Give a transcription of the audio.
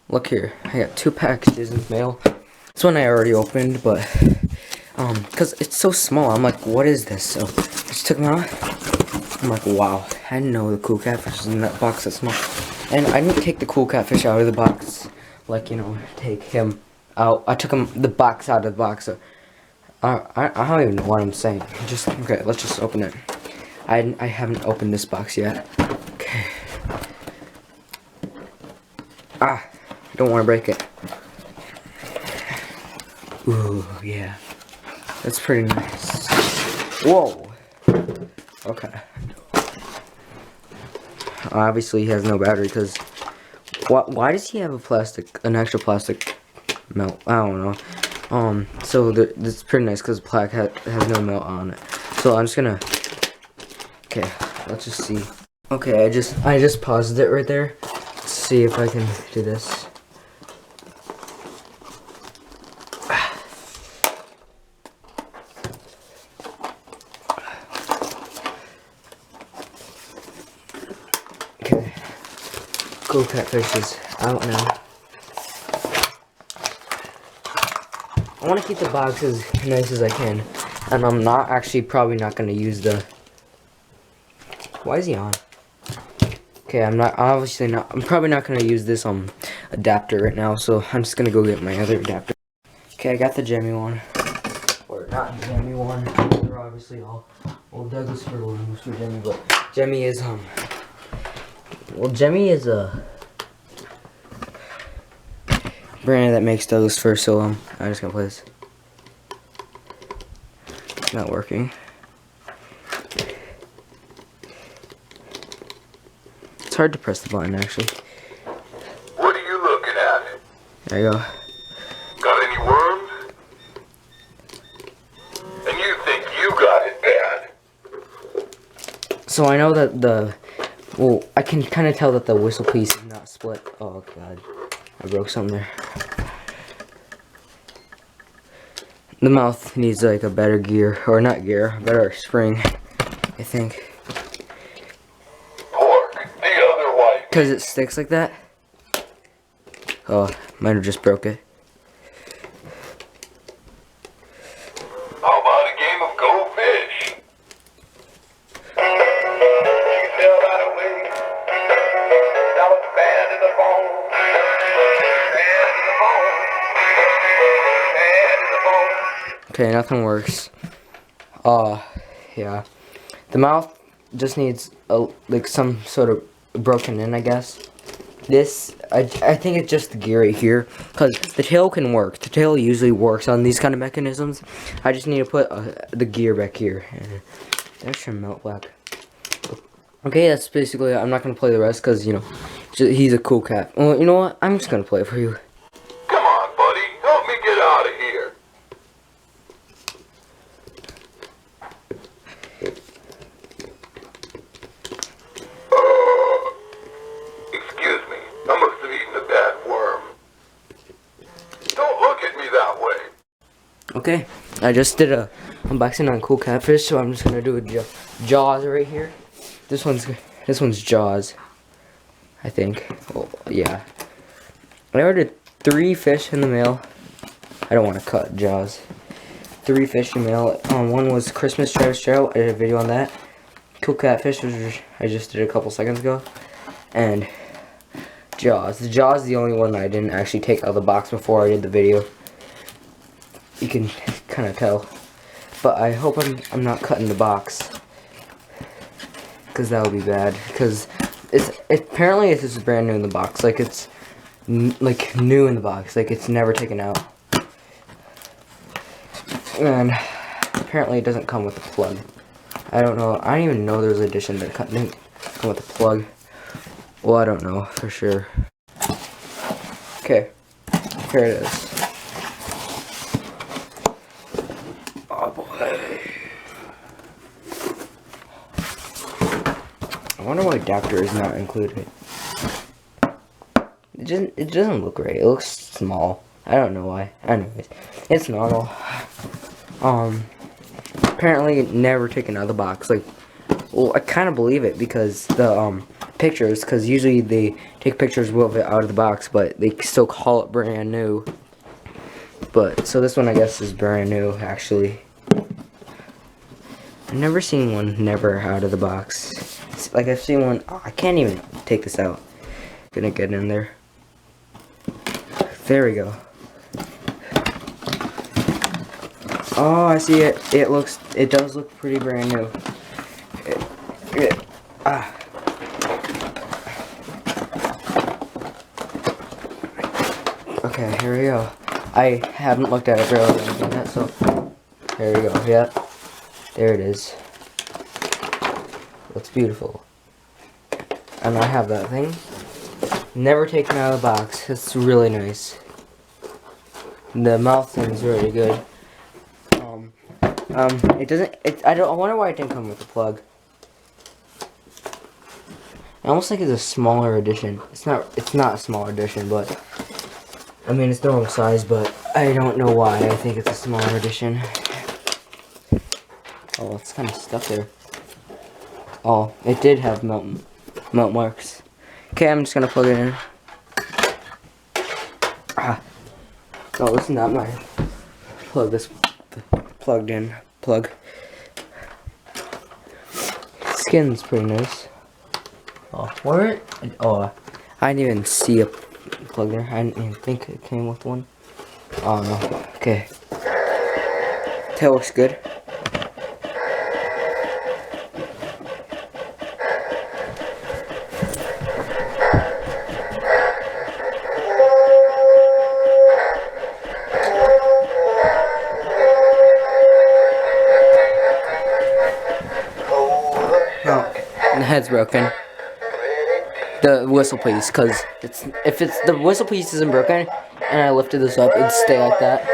Look here, I got 2 packages in the mail. This one I already opened, but cause it's so small, I'm like, what is this? So I just took them out. I'm like, wow, I didn't know the cool catfish was in that box that small. And I didn't take the cool catfish out of the box, like, you know, take him out. I took the box out of the box. So I don't even know what I'm saying. Just okay, let's just open it. I haven't opened this box yet. Okay. I don't want to break it. Ooh, yeah. That's pretty nice. Whoa. Okay. Obviously, he has no battery because why does he have an extra plastic melt? I don't know. So this is pretty nice because the plaque has no melt on it. So I'm just gonna. Okay, let's just see. Okay, I just paused it right there. Let's see if I can do this. Okay, cool catfish is out now. I want to keep the box as nice as I can, and I'm not actually probably not going to use the. Why is he on? Okay, I'm probably not going to use this adapter right now, so I'm just going to go get my other adapter. Okay, I got the Jemmy one, or not Jemmy one. They're obviously all Douglas for balloons for Jemmy, but Jemmy is Jemmy is a brand that makes Douglas fir, so I'm just gonna play this. It's not working. It's hard to press the button actually. What are you looking at? There you go. Got any worms? And you think you got it bad? So I know that I can kind of tell that the whistle piece is not split. Oh god, I broke something there. The mouth needs like a better gear, or not gear, a better spring, I think. Pork, the other white. Because it sticks like that. Oh, might have just broke it. How about a game of Go Fish? You fell right away. That was bad in the bone. Bad in the bone. Bad in the bone. Okay, nothing works. Yeah. The mouth just needs like some sort of broken in, I guess. This, I think it's just the gear right here, because the tail can work. The tail usually works on these kind of mechanisms. I just need to put the gear back here. And that should melt black. Okay, that's basically it. I'm not going to play the rest, because, you know, he's a cool cat. Well, you know what? I'm just going to play it for you. Come on, buddy. Help me get out of here. Excuse me. I must have eaten a bad worm. Don't look at me that way. Okay, I just did a unboxing on cool catfish, so I'm just going to do a Jaws right here. This one's Jaws, I think. Oh, yeah. I ordered 3 fish in the mail. I don't want to cut Jaws. 3 fish in the mail. One was Christmas Travis Trout. I did a video on that. Cool catfish, which I just did a couple seconds ago. And Jaws. The Jaws is the only one that I didn't actually take out of the box before I did the video. You can kind of tell. But I hope I'm not cutting the box, because that would be bad. Because apparently this is brand new in the box. Like it's like new in the box. Like it's never taken out. And apparently it doesn't come with a plug. I don't know. I don't even know there's an edition that didn't come with a plug. Well, I don't know for sure. Okay, here it is. Oh boy. I wonder why adapter is not included. It doesn't look right. It looks small. I don't know why. Anyways, it's normal. Apparently never taken out of the box. Like, well, I kind of believe it because the pictures, because usually they take pictures with it out of the box, but they still call it brand new. But so this one I guess is brand new actually. I've never seen one never out of the box. Like I've seen one. Oh, I can't even take this out. Gonna get in there. There we go. Oh, I see it. It does look pretty brand new. Okay, here we go. I haven't looked at it really yet, so there we go. Yep, there it is. Looks beautiful. And I have that thing. Never taken out of the box. It's really nice. The mouth thing's really good. It doesn't. I wonder why it didn't come with a plug. I almost think it's a smaller edition. It's not. It's not a smaller edition, but I mean it's normal size. But I don't know why. I think it's a smaller edition. Oh, it's kind of stuck there. Oh, it did have melt marks. Okay, I'm just gonna plug it in. No, this is not my plug. This plugged in plug. Skin's pretty nice. Oh, where? Oh, I didn't even see a plug there. I didn't even think it came with one. Oh no. Okay. Tail looks good. The head's broken. The whistle piece, because if the whistle piece isn't broken and I lifted this up, it'd stay like that.